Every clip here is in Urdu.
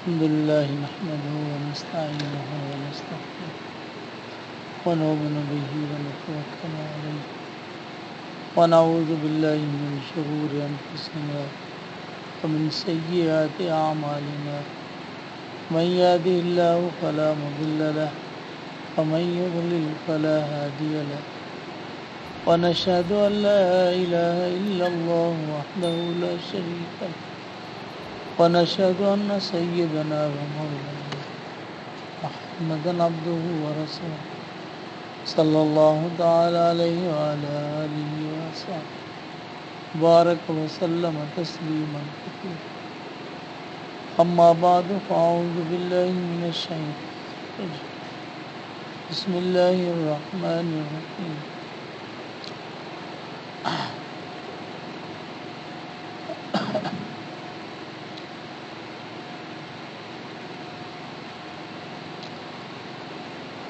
الحمد لله نحمده ونستعينه ونستغفره ونؤمن به ونتوكل عليه ونعوذ بالله من شرور أنفسنا ومن سيئات أعمالنا من يهده الله فلا مضل له ومن يضلل فلا هادي له ونشهد أن لا إله إلا الله وحده لا شريك له ونشهد أن سيدنا ومولانا محمدا عبده ورسوله صلى الله تعالى عليه وعلى آله وصحبه بارك وسلم تسليما كثيرا أما بعد فأعوذ بالله من الشيطان الرجيم بسم الله الرحمن الرحيم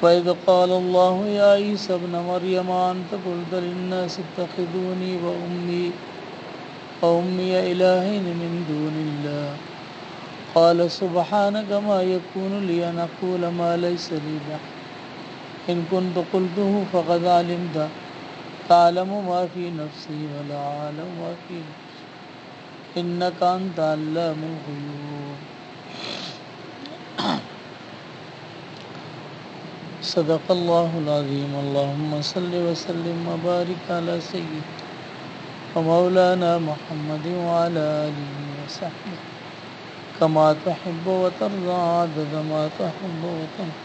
وإذ قال الله يا عيسى ابن مريم أنت قلت للناس اتخذوني وأمي إلهين من دون الله قال سبحانك ما يكون لي أن أقول ما ليس لي بحق إن كنت قلته فقد علمت تعلم ما في نفسي ولا أعلم ما في نفسك إنك أنت علام الغيوب صدق اللہ العظیم اللہم صل وسلم وبارک علی سیدنا ومولانا محمد وعلی آلہ وصحبہ کما تحب وترضى عدد ما تحب وترضى۔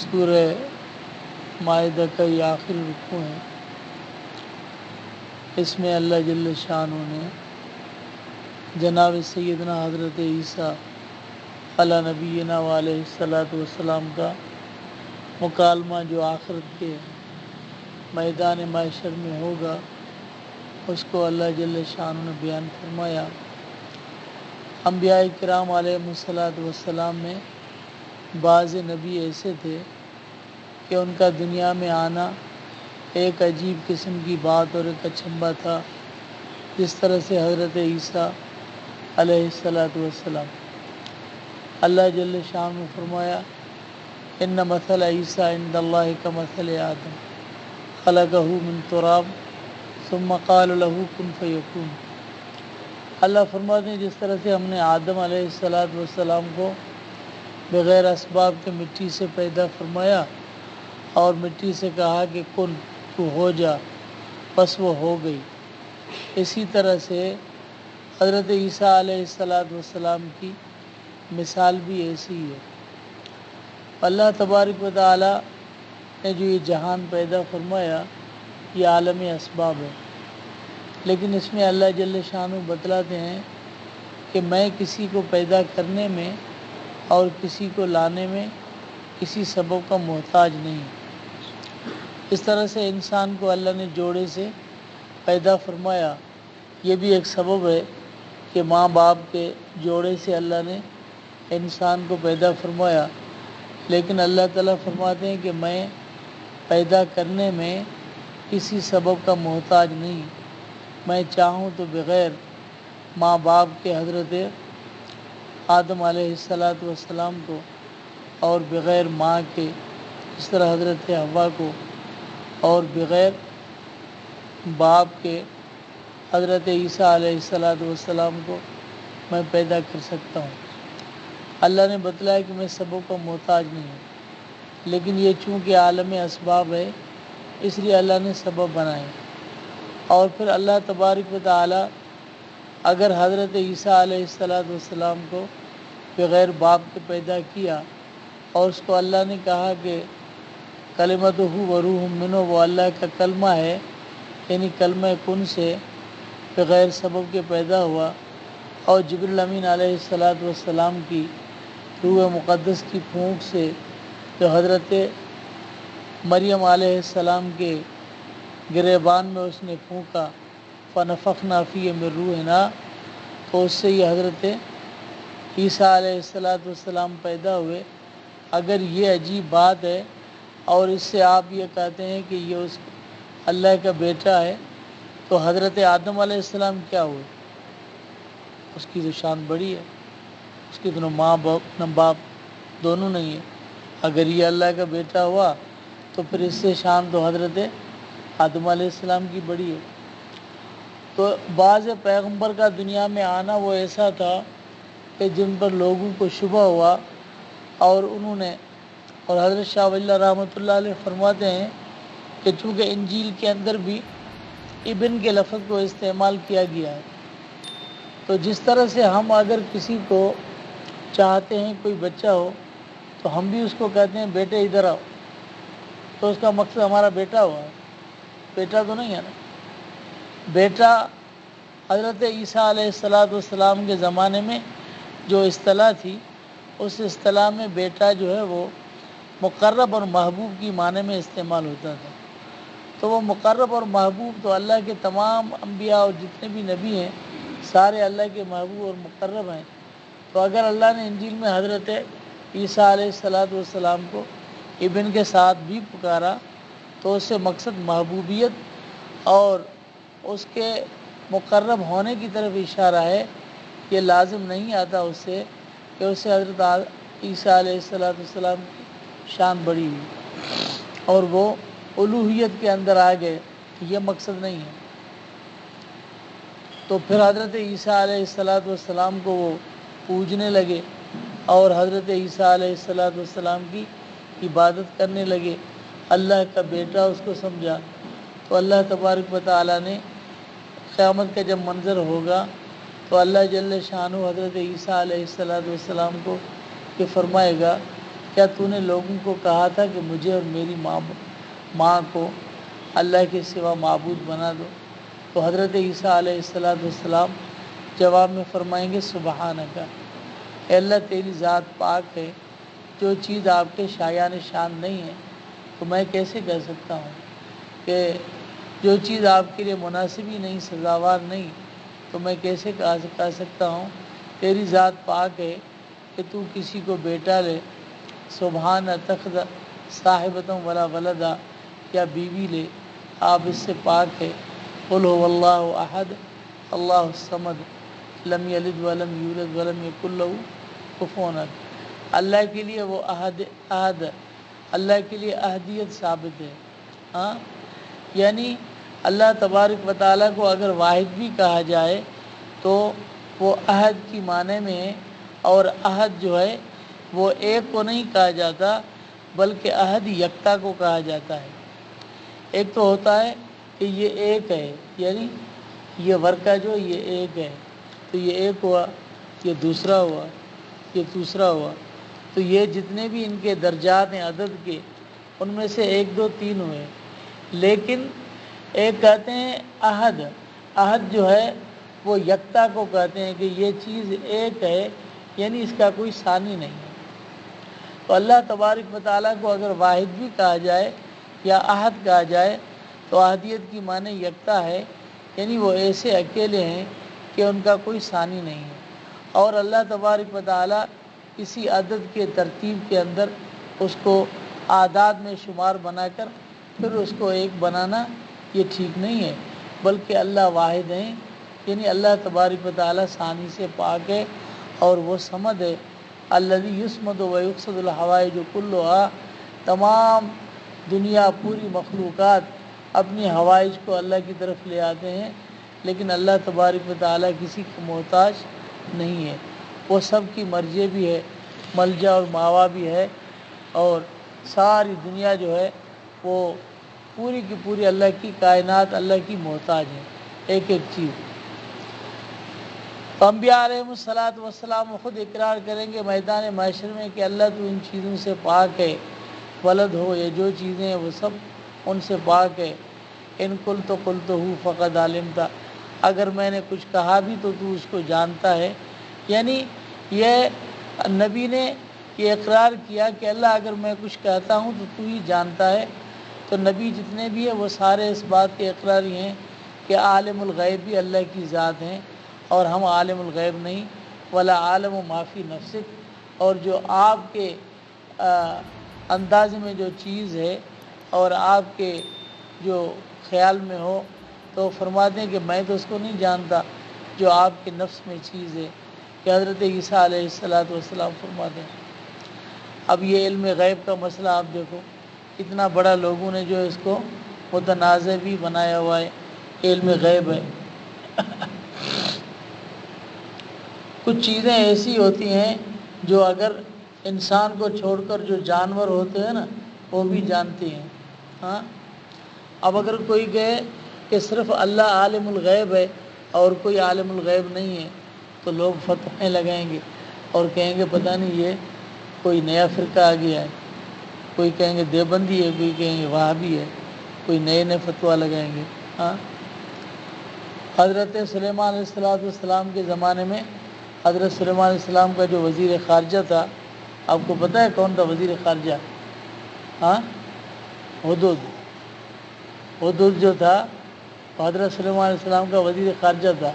سورہ مائدہ کا یہ آخری رکوع ہے۔ اس میں اللہ جل شانہ نے جناب سیدنا حضرت عیسیٰ علی نبینا علیہ الصلاۃ والسلام کا مکالمہ جو آخرت کے میدان معاشر میں ہوگا اس کو اللہ جل شانہ نے بیان فرمایا۔ انبیاء کرام علیہ الصلاۃ والسلام میں بعض نبی ایسے تھے کہ ان کا دنیا میں آنا ایک عجیب قسم کی بات اور ایک اچنبھا تھا، جس طرح سے حضرت عیسیٰ علیہ الصلاۃ والسلام۔ اللہ جل شانہ نے فرمایا ان مثل عیسیٰ عند اللہ کمثل آدم خلقہ من تراب ثم قال له کن فیکون۔ اللہ فرماتے ہیں جس طرح سے ہم نے آدم علیہ السلام کو بغیر اسباب کے مٹی سے پیدا فرمایا اور مٹی سے کہا کہ کن تو ہو جا، بس وہ ہو گئی، اسی طرح سے حضرت عیسیٰ علیہ السلام کی مثال بھی ایسی ہے۔ اللہ تبارک و تعالی نے جو یہ جہان پیدا فرمایا یہ عالم اسباب ہے، لیکن اس میں اللہ جل شانہ بتلاتے ہیں کہ میں کسی کو پیدا کرنے میں اور کسی کو لانے میں کسی سبب کا محتاج نہیں۔ اس طرح سے انسان کو اللہ نے جوڑے سے پیدا فرمایا، یہ بھی ایک سبب ہے کہ ماں باپ کے جوڑے سے اللہ نے انسان کو پیدا فرمایا، لیکن اللہ تعالیٰ فرماتے ہیں کہ میں پیدا کرنے میں کسی سبب کا محتاج نہیں، میں چاہوں تو بغیر ماں باپ کے حضرت آدم علیہ السلام کو اور بغیر ماں کے اس طرح حضرت حوا کو اور بغیر باپ کے حضرت عیسیٰ علیہ السلام کو میں پیدا کر سکتا ہوں۔ اللہ نے بتلایا کہ میں سبوں کا محتاج نہیں ہوں، لیکن یہ چونکہ عالم اسباب ہے اس لیے اللہ نے سبب بنائے۔ اور پھر اللہ تبارک و تعالی اگر حضرت عیسیٰ علیہ السلام کو بغیر باپ کے پیدا کیا اور اس کو اللہ نے کہا کہ کلمتہ وروح منہ، وہ اللہ کا کلمہ ہے، یعنی کلمہ کن سے بغیر سبب کے پیدا ہوا، اور جبریل امین علیہ السلام کی روح مقدس کی پھونک سے جو حضرت مریم علیہ السلام کے گریبان میں اس نے پھونکا فنفخنا فیہ من روحنا، تو اس سے یہ حضرت عیسیٰ علیہ السلام پیدا ہوئے۔ اگر یہ عجیب بات ہے اور اس سے آپ یہ کہتے ہیں کہ یہ اللہ کا بیٹا ہے، تو حضرت آدم علیہ السلام کیا ہوئے؟ اس کی تو شان بڑی ہے، اس کی تو نہ باپ دونوں نہیں ہے۔ اگر یہ اللہ کا بیٹا ہوا تو پھر اس سے شان تو حضرت آدم علیہ السلام کی بڑی ہے۔ تو بعض پیغمبر کا دنیا میں آنا وہ ایسا تھا کہ جن پر لوگوں کو شبہ ہوا، اور انہوں نے، اور حضرت شاہ ولی اللہ رحمۃ اللہ علیہ فرماتے ہیں کہ چونکہ انجیل کے اندر بھی ابن کے لفظ کو استعمال کیا گیا ہے، تو جس طرح سے ہم اگر کسی کو چاہتے ہیں کوئی بچہ ہو تو ہم بھی اس کو کہتے ہیں بیٹے ادھر آؤ، تو اس کا مقصد ہمارا بیٹا ہوا ہے، بیٹا تو نہیں ہے نا۔ بیٹا حضرت عیسیٰ علیہ السلام کے زمانے میں جو اصطلاح تھی، اس اصطلاح میں بیٹا جو ہے وہ مقرب اور محبوب کی معنی میں استعمال ہوتا تھا۔ تو وہ مقرب اور محبوب تو اللہ کے تمام انبیاء اور جتنے بھی نبی ہیں سارے اللہ کے محبوب اور مقرب ہیں۔ تو اگر اللہ نے انجیل میں حضرت عیسیٰ علیہ السلام کو ابن کے ساتھ بھی پکارا تو اس سے مقصد محبوبیت اور اس کے مقرب ہونے کی طرف اشارہ ہے۔ یہ لازم نہیں آتا اس سے کہ اس سے حضرت عیسیٰ علیہ السلام کی شان بڑی ہوئی اور وہ الوہیت کے اندر آ گئے، یہ مقصد نہیں ہے۔ تو پھر حضرت عیسیٰ علیہ السلام کو وہ پوجنے لگے اور حضرت عیسیٰ علیہ السلام کی عبادت کرنے لگے، اللہ کا بیٹا اس کو سمجھا۔ تو اللہ تبارک و تعالیٰ نے قیامت کا جب منظر ہوگا تو اللہ جل شانہ حضرت عیسیٰ علیہ السلام کو یہ فرمائے گا، کیا تو نے لوگوں کو کہا تھا کہ مجھے اور میری ماں کو اللہ کے سوا معبود بنا دو؟ تو حضرت عیسیٰ علیہ السلام جواب میں فرمائیں گے سبحانک، اے اللہ تیری ذات پاک ہے، جو چیز آپ کے شایان شان نہیں ہے تو میں کیسے کہہ سکتا ہوں کہ جو چیز آپ کے لیے مناسب ہی نہیں، سزاوار نہیں، تو میں کیسے کہہ سکتا ہوں تیری ذات پاک ہے کہ تو کسی کو بیٹا لے، سبحان تخذ صاحبۃ ولا ولدا، یا بیوی لے، آپ اس سے پاک ہے۔ قل هو اللہ احد اللہ الصمد لم یلد ولم یولد ولم یکن لہ کفوا احد۔ اللہ کے لیے وہ عہد، اللہ کے لیے عہدیت ثابت ہے، ہاں، یعنی اللہ تبارک و تعالیٰ کو اگر واحد بھی کہا جائے تو وہ عہد کی معنی میں، اور عہد جو ہے وہ ایک کو نہیں کہا جاتا بلکہ عہد یکتا کو کہا جاتا ہے۔ ایک تو ہوتا ہے کہ یہ ایک ہے، یعنی یہ ورقہ جو یہ ایک ہے تو یہ ایک ہوا، یہ دوسرا ہوا، یہ تیسرا ہوا، تو یہ جتنے بھی ان کے درجات ہیں عدد کے، ان میں سے 1 2 3 ہوئے۔ لیکن ایک کہتے ہیں عہد جو ہے وہ یکتا کو کہتے ہیں کہ یہ چیز ایک ہے، یعنی اس کا کوئی ثانی نہیں ہے۔ تو اللہ تبارک و تعالیٰ کو اگر واحد بھی کہا جائے یا عہد کہا جائے تو عہدیت کی معنی یکتا ہے، یعنی وہ ایسے اکیلے ہیں کہ ان کا کوئی ثانی نہیں ہے۔ اور اللہ تبارک و تعالیٰ کسی عدد کے ترتیب کے اندر اس کو اعداد میں شمار بنا کر پھر اس کو ایک بنانا یہ ٹھیک نہیں ہے، بلکہ اللہ واحد ہیں، یعنی اللہ تبارک و تعالیٰ ثانی سے پاک ہے اور وہ صمد ہے۔ الذی یصمد و یقصد الحوائج کلھا، تمام دنیا پوری مخلوقات اپنی حوائج کو اللہ کی طرف لے آتے ہیں، لیکن اللہ تبارک و تعالیٰ کسی کا محتاج نہیں ہے، وہ سب کی مرجع بھی ہے، ملجا اور ماوا بھی ہے، اور ساری دنیا جو ہے وہ پوری کی پوری اللہ کی کائنات اللہ کی محتاج ہے، ایک ایک چیز۔ تو انبیاء علیہ السلام خود اقرار کریں گے میدان محشر میں کہ اللہ تو ان چیزوں سے پاک ہے، ولد ہو یا جو چیزیں ہیں وہ سب ان سے پاک ہے۔ ان قلت قلتہ فقد علمت، اگر میں نے کچھ کہا بھی تو تو اس کو جانتا ہے، یعنی یہ نبی نے یہ اقرار کیا کہ اللہ اگر میں کچھ کہتا ہوں تو تو ہی جانتا ہے۔ تو نبی جتنے بھی ہیں وہ سارے اس بات کے اقراری ہیں کہ عالم الغیب بھی اللہ کی ذات ہیں اور ہم عالم الغیب نہیں، ولا عالم ما فی نفسک، اور جو آپ کے انداز میں جو چیز ہے اور آپ کے جو خیال میں ہو تو فرماتے ہیں کہ میں تو اس کو نہیں جانتا، جو آپ کے نفس میں چیز ہے کہ حضرت عیسیٰ علیہ السلام فرماتے ہیں۔ اب یہ علم غیب کا مسئلہ آپ دیکھو اتنا بڑا لوگوں نے جو اس کو متنازع بھی بنایا ہوا ہے، علم غیب ہے۔ کچھ چیزیں ایسی ہوتی ہیں جو اگر انسان کو چھوڑ کر جو جانور ہوتے ہیں نا وہ بھی جانتے ہیں۔ ہاں، اب اگر کوئی کہے کہ صرف اللہ عالم الغیب ہے اور کوئی عالم الغیب نہیں ہے تو لوگ فتوے لگائیں گے اور کہیں گے پتہ نہیں یہ کوئی نیا فرقہ آ گیا ہے، کوئی کہیں گے دیوبندی ہے، کوئی کہیں گے وہابی ہے، کوئی نئے فتویٰ لگائیں گے۔ ہاں، حضرت سلیمان علیہ السلام کے زمانے میں حضرت سلیمان علیہ السلام کا جو وزیر خارجہ تھا، آپ کو پتہ ہے کون تھا وزیر خارجہ؟ ہاں، حدود جو تھا حضرت سلیمان علیہ السلام کا وزیر خارجہ تھا۔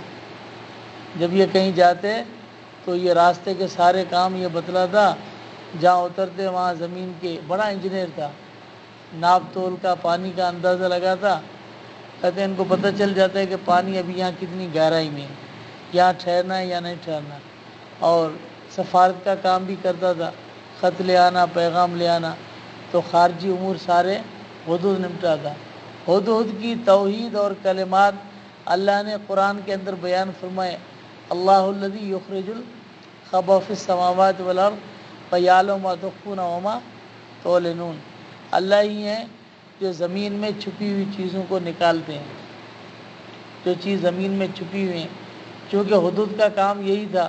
جب یہ کہیں جاتے تو یہ راستے کے سارے کام یہ بتلاتا، جہاں اترتے وہاں زمین کے بڑا انجینئر تھا، ناپ تول کا پانی کا اندازہ لگاتا۔ کہتے ہیں ان کو پتہ چل جاتا ہے کہ پانی ابھی یہاں کتنی گہرائی میں ہے، یہاں ٹھہرنا ہے یا نہیں ٹھہرنا، اور سفارت کا کام بھی کرتا تھا، خط لے آنا، پیغام لے آنا، تو خارجی امور سارے حدود نمٹاتا۔ حدود کی توحید اور کلمات اللہ نے قرآن کے اندر بیان فرمائے۔ اللہ الذی یخرج الخبء فی السماوات والارض ویعلم ما تخفون وما تعلنون۔ اللہ ہی ہے جو زمین میں چھپی ہوئی چیزوں کو نکالتے ہیں، جو چیز زمین میں چھپی ہوئی ہیں۔ چونکہ حدود کا کام یہی تھا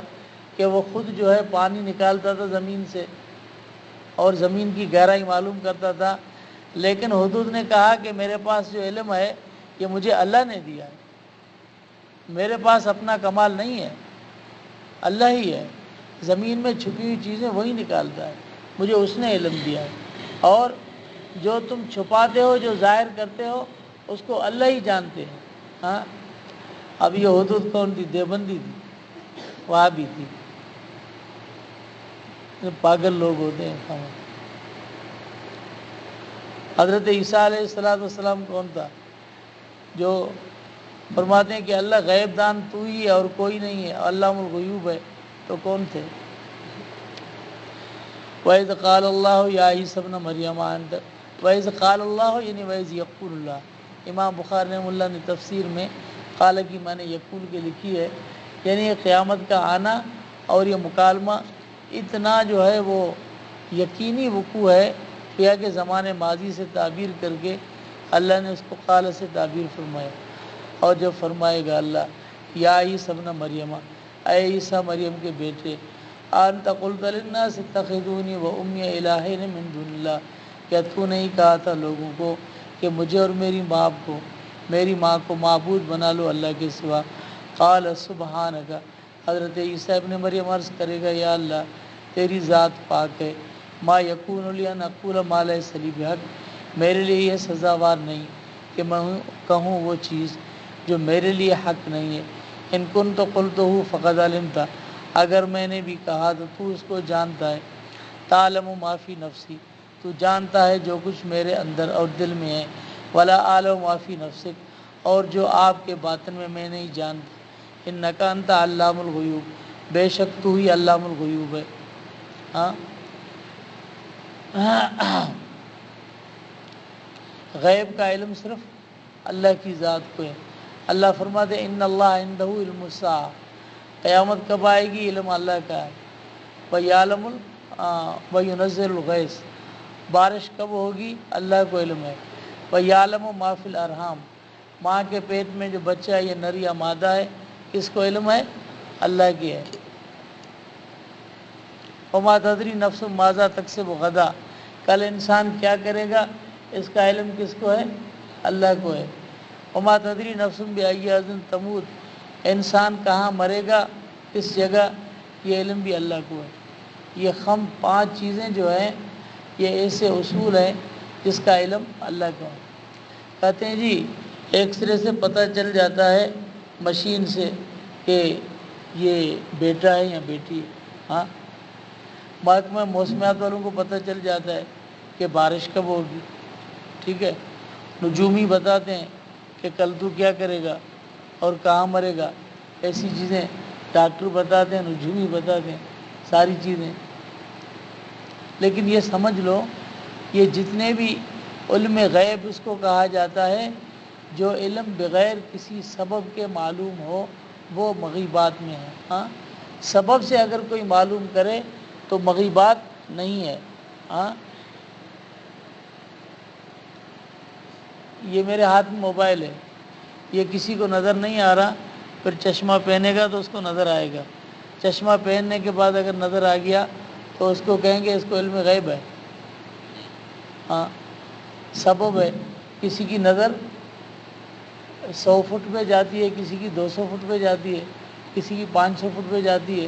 کہ وہ خود جو ہے پانی نکالتا تھا زمین سے اور زمین کی گہرائی معلوم کرتا تھا، لیکن حدود نے کہا کہ میرے پاس جو علم ہے یہ مجھے اللہ نے دیا ہے، میرے پاس اپنا کمال نہیں ہے، اللہ ہی ہے، زمین میں چھپی ہوئی چیزیں وہی نکالتا ہے، مجھے اس نے علم دیا ہے، اور جو تم چھپاتے ہو، جو ظاہر کرتے ہو، اس کو اللہ ہی جانتے ہیں۔ ہاں، اب یہ حدود کون تھی؟ دیوبندی تھی، وہابی تھی، پاگل لوگ ہوتے ہیں۔ حضرت عیسیٰ علیہ السلام کون تھا؟ جو فرماتے ہیں کہ اللہ غیب دان تو ہی ہے اور کوئی نہیں ہے، علام الغیوب ہے، تو کون تھے؟ وَإِذْ قَالَ اللَّهُ يَا عِيسَى ابْنَ مَرْيَمَ أَنْتَ وَإِذْ قَالَ اللَّهُ یعنی وَإِذْ يَقُولُ اللَّهُ۔ امام بخاری رحمہ اللہ نے تفسیر میں قال کی معنی یقول کے لکھی ہے، یعنی قیامت کا آنا اور یہ مکالمہ اتنا جو ہے وہ یقینی وقوع ہے کہ کہ زمانے ماضی سے تعبیر کر کے اللہ نے اس کو قال سے تعبیر فرمایا۔ اور جب فرمائے گا اللہ یا عیسی ابن مریم، اے عیسیٰ مریم کے بیٹے، انت قلت للناس اتخذونی و امی الہین من دون اللہ، کیا تو نہیں کہا تھا لوگوں کو کہ مجھے اور میری ماں کو معبود بنا لو اللہ کے سوا؟ قال سبحانک، حضرت عیسیٰ ابن مریم عرض کرے گا یا اللہ تیری ذات پاک ہے، ما یکون لی ان اقول ما لیس لی بحق، میرے لیے یہ سزاوار نہیں کہ میں کہوں وہ چیز جو میرے لیے حق نہیں ہے۔ ان کنت قلتہ فقد علمت، اگر میں نے بھی کہا تو اس کو جانتا ہے۔ تعلم ما فی نفسی، تو جانتا ہے جو کچھ میرے اندر اور دل میں ہے۔ ولا اعلم ما فی نفسک، اور جو آپ کے باطن میں نہیں جانتا۔ انک انت علام الغیوب، بے شک تو ہی علام الغیوب ہے۔ ہاں، غیب کا علم صرف اللہ کی ذات کو ہے۔ اللہ فرماتے ہیں ان اللہ عندہ علم الساعہ، قیامت کب آئے گی علم اللہ کا ہے۔ وَيَعْلَمُ وَيُنَزِّلُ الْغَيْثَ، بارش کب ہوگی اللہ کو علم ہے۔ وَيَعْلَمُ مَا فِي الْأَرْحَامِ، ماں کے پیٹ میں جو بچہ ہے یہ نر یا مادہ ہے، کس کو علم ہے؟ اللہ کی ہے۔ وَمَا تَدْرِي نَفْسٌ مَاذَا تَكْسِبُ غَدًا، کل انسان کیا کرے گا اس کا علم کس کو ہے؟ اللہ کو ہے۔ وَمَا تَدْرِي نَفْسٌ بِأَيِّ أَرْضٍ تَمُوتُ، انسان کہاں مرے گا، کس جگہ، یہ علم بھی اللہ کو ہے۔ یہ 5 چیزیں جو ہیں یہ ایسے اصول ہیں جس کا علم اللہ کو ہے۔ کہتے ہیں جی ایک سرے سے پتہ چل جاتا ہے مشین سے کہ یہ بیٹا ہے یا بیٹی ہے۔ ہاں، محکمہ موسمیات والوں کو پتہ چل جاتا ہے کہ بارش کب ہوگی، ٹھیک ہے۔ نجومی بتاتے ہیں کہ کل تو کیا کرے گا اور کہاں مرے گا۔ ایسی چیزیں ڈاکٹر بتاتے ہیں، نجومی بتاتے ہیں، ساری چیزیں. لیکن یہ سمجھ لو یہ جتنے بھی علم غیب اس کو کہا جاتا ہے، جو علم بغیر کسی سبب کے معلوم ہو وہ مغیبات میں ہے. ہاں، سبب سے اگر کوئی معلوم کرے تو مغیبات نہیں ہے. ہاں، یہ میرے ہاتھ میں موبائل ہے، یہ کسی کو نظر نہیں آ رہا، پھر چشمہ پہنے گا تو اس کو نظر آئے گا. چشمہ پہننے کے بعد اگر نظر آ گیا تو اس کو کہیں گے اس کو علم غیب ہے. ہاں، سبب ہے. کسی کی نظر 100 فٹ پہ جاتی ہے، کسی کی 200 فٹ پہ جاتی ہے، کسی کی 500 فٹ پہ جاتی ہے.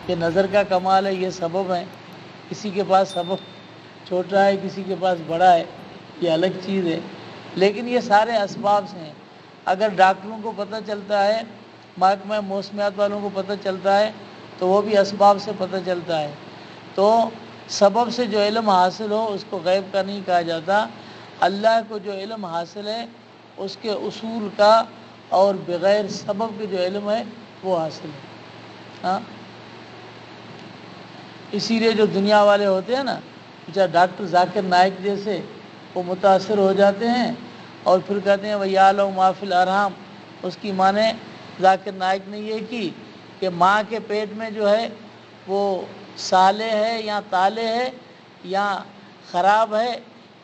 یہ نظر کا کمال ہے، یہ سبب ہے. کسی کے پاس سبب چھوٹا ہے، کسی کے پاس بڑا ہے، یہ الگ چیز ہے. لیکن یہ سارے اسباب سے ہیں. اگر ڈاکٹروں کو پتہ چلتا ہے، محکمہ موسمیات والوں کو پتہ چلتا ہے تو وہ بھی اسباب سے پتہ چلتا ہے. تو سبب سے جو علم حاصل ہو اس کو غیب کا نہیں کہا جاتا. اللہ کو جو علم حاصل ہے اس کے اصول کا اور بغیر سبب کے جو علم ہے وہ حاصل ہے. ہاں، اسی لیے جو دنیا والے ہوتے ہیں نا، جیسے ڈاکٹر ذاکر نائک جیسے، وہ متاثر ہو جاتے ہیں اور پھر کہتے ہیں وَيَعْلَمُ مَا فِي الْأَرْحَامِ. اس کی معنی ذاکر نائک نے یہ کی کہ ماں کے پیٹ میں جو ہے وہ صالح ہے یا طالع ہے یا خراب ہے،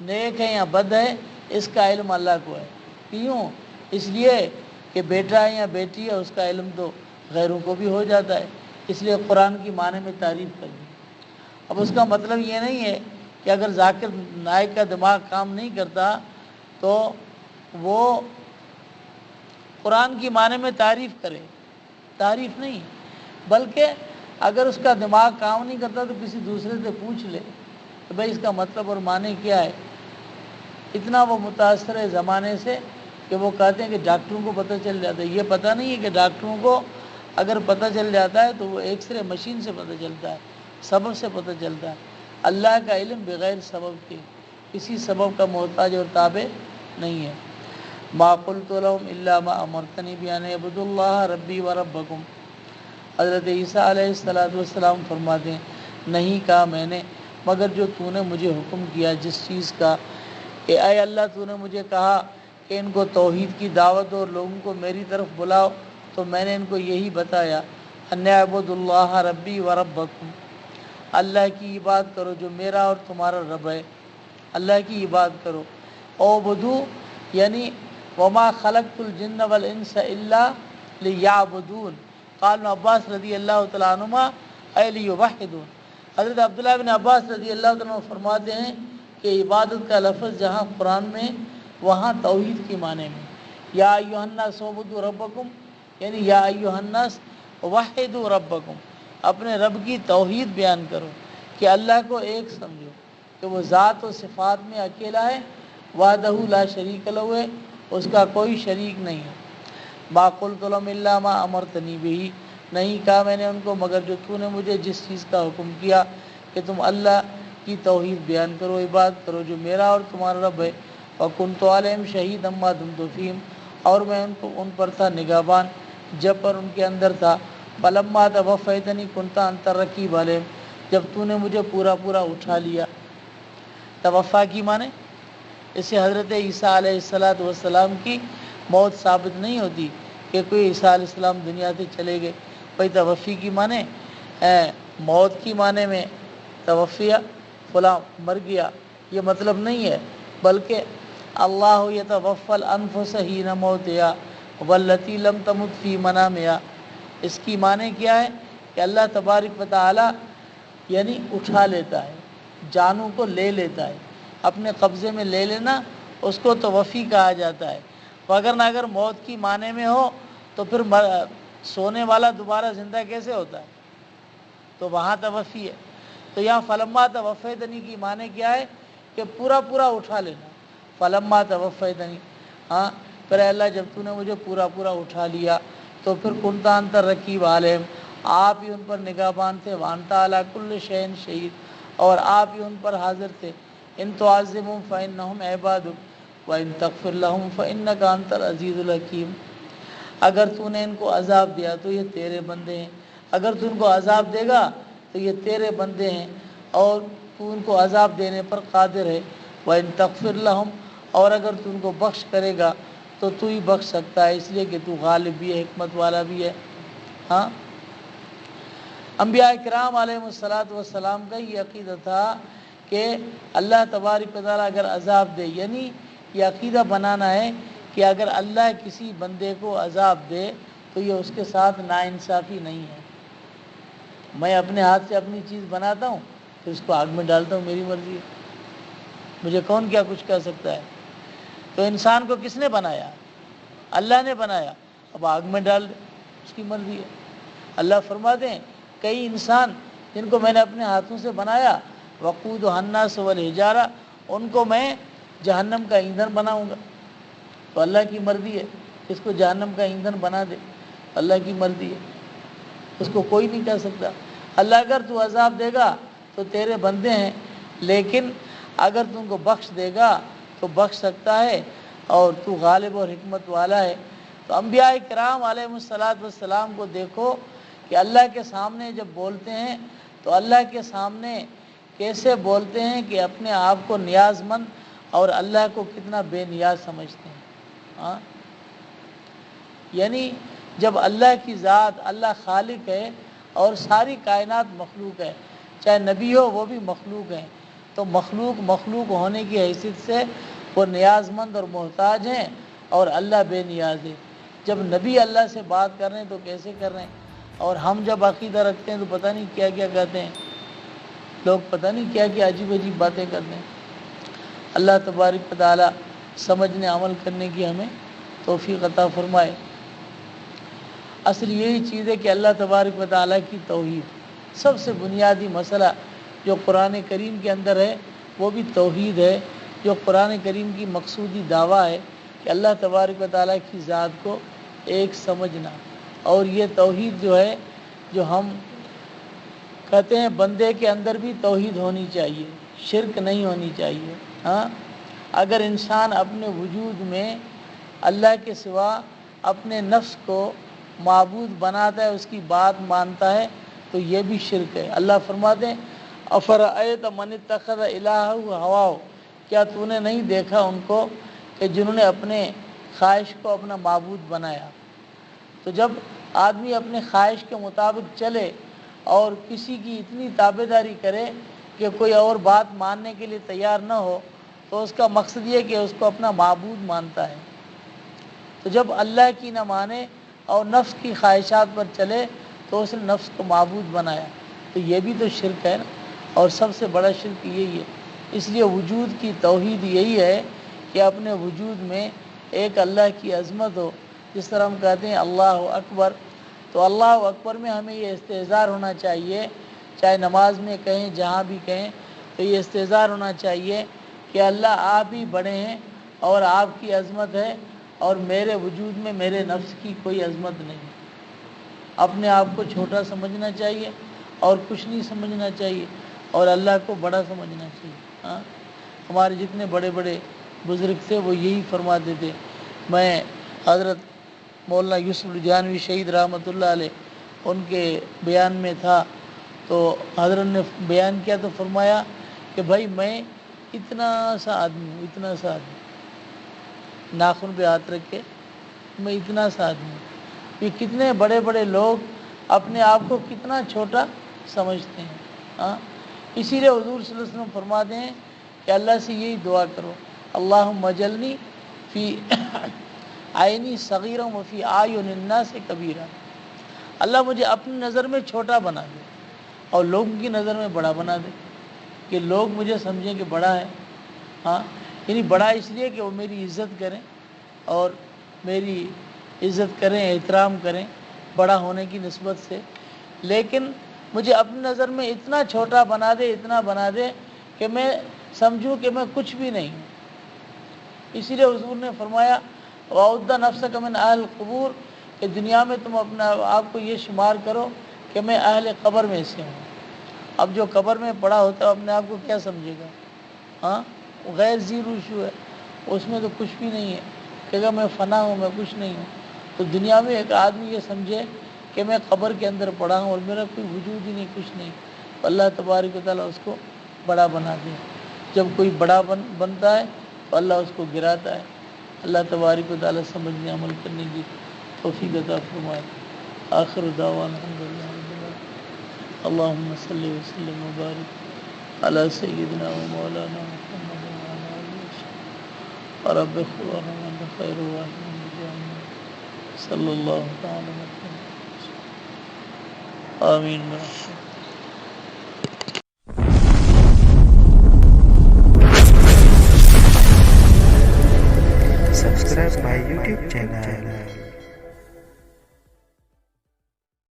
نیک ہے یا بد ہے، اس کا علم اللہ کو ہے. کیوں؟ اس لیے کہ بیٹا ہے یا بیٹی ہے، اس کا علم تو غیروں کو بھی ہو جاتا ہے. اس لیے قرآن کی معنی میں تعریف کر دی. اب اس کا مطلب یہ نہیں ہے کہ اگر ذاکر نائک کا دماغ کام نہیں کرتا تو وہ قرآن کی معنی میں تعریف کرے. تعریف نہیں، بلکہ اگر اس کا دماغ کام نہیں کرتا تو کسی دوسرے سے پوچھ لے کہ بھائی اس کا مطلب اور معنی کیا ہے. اتنا وہ متاثر ہے زمانے سے کہ وہ کہتے ہیں کہ ڈاکٹروں کو پتہ چل جاتا ہے. یہ پتہ نہیں ہے کہ ڈاکٹروں کو اگر پتہ چل جاتا ہے تو وہ ایکس رے مشین سے پتہ چلتا ہے، سبب سے پتہ چلتا ہے. اللہ کا علم بغیر سبب کے، کسی سبب کا محتاج اور تابع نہیں ہے. ما قلت لهم الا ما امرتنی بان اعبدوا اللہ ربی و ربکم. حضرت عیسیٰ علیہ السلام فرماتے ہیں نہیں کہا میں نے مگر جو تو نے مجھے حکم کیا جس چیز کا، کہ اے اللہ تو نے مجھے کہا کہ ان کو توحید کی دعوت اور لوگوں کو میری طرف بلاؤ، تو میں نے ان کو یہی بتایا ان اعبدوا اللہ ربی و ربکم. اللہ کی عبادت کرو جو میرا اور تمہارا رب ہے. اللہ کی عبادت کرو. اعبدوا یعنی وما خلقت الجن والانس الا لیعبدون. قال ابن عباس رضی اللہ تعالیٰ عنہما اے لیوحدون. حضرت عبداللہ بن عباس رضی اللہ تعالیٰ عنہ فرماتے ہیں کہ عبادت کا لفظ جہاں قرآن میں وہاں توحید کی معنی میں. یا ایھا الناس اعبدوا ربکم یعنی یا ایھا الناس وحدوا ربکم، اپنے رب کی توحید بیان کرو کہ اللہ کو ایک سمجھو کہ وہ ذات و صفات میں اکیلا ہے، وحدہ لا شریک لہ ہے، اس کا کوئی شریک نہیں ہے. ما قلت لهم الا ما امرتنی بہ. نہیں کہا میں نے ان کو مگر جو تو نے مجھے جس چیز کا حکم کیا کہ تم اللہ کی توحید بیان کرو، عبادت کرو جو میرا اور تمہارا رب ہے. وکنت علیہم شہیدا ما دمت فیہم، اور میں ان پر تھا نگہبان جب پر ان کے اندر تھا. فلما توفیتنی کنت انت الرقیب علیہم، جب تو نے مجھے پورا پورا اٹھا لیا. توفا کی معنی اس سے حضرت عیسیٰ علیہ السلام کی موت ثابت نہیں ہوتی کہ کوئی عیسیٰ علیہ السلام دنیا سے چلے گئے. بھائی توفی کی معنی موت کی معنی میں توفیہ فلاں مر گیا یہ مطلب نہیں ہے، بلکہ اللہ یتوفی الانفس حین موتہا والتی لم تمت فی منامہا. اس کی معنی کیا ہے کہ اللہ تبارک و تعالی یعنی اٹھا لیتا ہے، جانوں کو لے لیتا ہے، اپنے قبضے میں لے لینا اس کو توفی کہا جاتا ہے. اگر موت کی معنی میں ہو تو پھر سونے والا دوبارہ زندہ کیسے ہوتا ہے؟ تو وہاں توفی ہے. تو یہاں فلما توفیتنی کی معنی کیا ہے کہ پورا پورا اٹھا لینا. فلما توفیتنی، ہاں پھر اللہ جب تو نے مجھے پورا پورا اٹھا لیا تو پھر کنت انت الرقیب علیہم، آپ ہی ان پر نگہبان تھے. وانت علی کل شیء شہید، اور آپ ہی ان پر حاضر تھے. ان تعذبہم فانہم عبادک وان تغفر لہم فانک انت العزیز الحکیم. اگر تو نے ان کو عذاب دیا تو یہ تیرے بندے ہیں، اگر تو ان کو عذاب دے گا تو یہ تیرے بندے ہیں، اور تو ان کو عذاب دینے پر قادر ہے۔ وَإِن تَغْفِرْ لَهُمْ، اور اگر تو ان کو بخش کرے گا تو تو ہی بخش سکتا ہے، اس لیے کہ تو غالب بھی ہے، حکمت والا بھی ہے۔ ہاں، انبیاء کرام علیہ السلام کا یہ عقیدہ تھا کہ اللہ تبارک و تعالیٰ اگر عذاب دے، یعنی یہ عقیدہ بنانا ہے کہ اگر اللہ کسی بندے کو عذاب دے تو یہ اس کے ساتھ ناانصافی نہیں ہے۔ میں اپنے ہاتھ سے اپنی چیز بناتا ہوں پھر اس کو آگ میں ڈالتا ہوں، میری مرضی ہے، مجھے کون کیا کچھ کہہ سکتا ہے؟ تو انسان کو کس نے بنایا؟ اللہ نے بنایا، اب آگ میں ڈال دے، اس کی مرضی ہے۔ اللہ فرماتے ہیں کئی انسان جن کو میں نے اپنے ہاتھوں سے بنایا، وقودھا الناس والحجارہ، ان کو میں جہنم کا ایندھن بناؤں گا۔ تو اللہ کی مرضی ہے، اس کو جہنم کا ایندھن بنا دے، اللہ کی مرضی ہے، اس کو کوئی نہیں کہہ سکتا۔ اللہ اگر تو عذاب دے گا تو تیرے بندے ہیں، لیکن اگر تم کو بخش دے گا تو بخش سکتا ہے، اور تو غالب اور حکمت والا ہے۔ تو انبیاء کرام علیہ السلام کو دیکھو کہ اللہ کے سامنے جب بولتے ہیں تو اللہ کے سامنے کیسے بولتے ہیں کہ اپنے آپ کو نیاز مند اور اللہ کو کتنا بے نیاز سمجھتے ہیں۔ ہاں، یعنی جب اللہ کی ذات، اللہ خالق ہے اور ساری کائنات مخلوق ہے، چاہے نبی ہو وہ بھی مخلوق ہیں، تو مخلوق ہونے کی حیثیت سے وہ نیاز مند اور محتاج ہیں، اور اللہ بے نیاز ہے۔ جب نبی اللہ سے بات کر رہے ہیں تو کیسے کر رہے ہیں، اور ہم جب عقیدہ رکھتے ہیں تو پتہ نہیں کیا کیا کہتے ہیں لوگ، پتہ نہیں کیا کیا عجیب عجیب باتیں کرتے ہیں۔ اللہ تبارک و تعالیٰ سمجھنے عمل کرنے کی ہمیں توفیق عطا فرمائے۔ اصل یہی چیز ہے کہ اللہ تبارک و تعالیٰ کی توحید، سب سے بنیادی مسئلہ جو قرآن کریم کے اندر ہے وہ بھی توحید ہے، جو قرآن کریم کی مقصودی دعویٰ ہے کہ اللہ تبارک و تعالیٰ کی ذات کو ایک سمجھنا۔ اور یہ توحید جو ہے، جو ہم کہتے ہیں بندے کے اندر بھی توحید ہونی چاہیے، شرک نہیں ہونی چاہیے۔ ہاں، اگر انسان اپنے وجود میں اللہ کے سوا اپنے نفس کو معبود بناتا ہے، اس کی بات مانتا ہے، تو یہ بھی شرک ہے۔ اللہ فرماتے ہیں افرأیت من اتخذ الہہ ہواہ، کیا تو نے نہیں دیکھا ان کو کہ جنہوں نے اپنے خواہش کو اپنا معبود بنایا؟ تو جب آدمی اپنے خواہش کے مطابق چلے اور کسی کی اتنی تابعداری کرے کہ کوئی اور بات ماننے کے لیے تیار نہ ہو، تو اس کا مقصد یہ کہ اس کو اپنا معبود مانتا ہے۔ تو جب اللہ کی نہ مانے اور نفس کی خواہشات پر چلے تو اس نے نفس کو معبود بنایا، تو یہ بھی تو شرک ہے نا، اور سب سے بڑا شرک یہی ہے۔ اس لیے وجود کی توحید یہی ہے کہ اپنے وجود میں ایک اللہ کی عظمت ہو، جس طرح ہم کہتے ہیں اللہ اکبر، تو اللہ اکبر میں ہمیں یہ استحضار ہونا چاہیے، چاہے نماز میں کہیں جہاں بھی کہیں، تو یہ استحضار ہونا چاہیے کہ اللہ آپ ہی بڑے ہیں اور آپ کی عظمت ہے، اور میرے وجود میں میرے نفس کی کوئی عظمت نہیں۔ اپنے آپ کو چھوٹا سمجھنا چاہیے اور کچھ نہیں سمجھنا چاہیے، اور اللہ کو بڑا سمجھنا چاہیے۔ ہاں، ہمارے جتنے بڑے بڑے بزرگ تھے وہ یہی فرماتے تھے۔ میں حضرت مولانا یوسف الجانوی شہید رحمۃ اللہ علیہ ان کے بیان میں تھا، تو حضرت نے بیان کیا تو فرمایا کہ بھائی میں اتنا سا آدمی ہوں، اتنا سا آدمی، ناخن پہ ہاتھ رکھ کے، میں اتنا سا آدمی ہوں۔ یہ کتنے بڑے بڑے لوگ اپنے آپ کو کتنا چھوٹا سمجھتے ہیں۔ ہاں، اسی لیے حضور صلی اللہ علیہ وسلم فرماتے ہیں کہ اللہ سے یہی دعا کرو، اللہم اجعلنی فی عینی صغیرا وفی اعین الناس کبیرا، اللہ مجھے اپنی نظر میں چھوٹا بنا دے اور لوگوں کی نظر میں بڑا بنا دے، کہ لوگ مجھے سمجھیں کہ بڑا ہے۔ ہاں، یعنی بڑا اس لیے کہ وہ میری عزت کریں اور میری عزت کریں، احترام کریں بڑا ہونے کی نسبت سے، لیکن مجھے اپنی نظر میں اتنا چھوٹا بنا دے، اتنا بنا دے کہ میں سمجھوں کہ میں کچھ بھی نہیں ہوں۔ اسی لیے حضور نے فرمایا وَعُدَّ نَفْسَكَ مِنْ أَهْلِ الْقُبُورِ، کہ دنیا میں تم اپنا آپ کو یہ شمار کرو کہ میں اہل قبر میں سے ہوں۔ اب جو قبر میں پڑا ہوتا ہے اپنے آپ کو کیا سمجھے گا؟ ہاں، غیر زیرو شو ہے، اس میں تو کچھ بھی نہیں ہے، کہے گا میں فنا ہوں، میں کچھ نہیں ہوں۔ تو دنیا میں ایک آدمی یہ سمجھے کہ میں قبر کے اندر پڑا ہوں اور میرا کوئی وجود ہی نہیں، کچھ نہیں، اللہ تبارک و تعالیٰ اس کو بڑا بنا دے۔ جب کوئی بڑا بنتا ہے تو اللہ اس کو گراتا ہے۔ اللہ تبارک و تعالیٰ سمجھنے عمل کرنے کی توفیق عطا فرمائے۔ آخر دعوانا الحمدللہ رب العالمین۔ اللہم صلی وسلم وبارک علی سیدنا و مولانا محمد وعلی آلہ وصحبہ رب اغفر وانت خیر الراحمین بجاہ صلی اللہ تعالی وسلم آمین برحمتک۔ Subscribe my YouTube channel.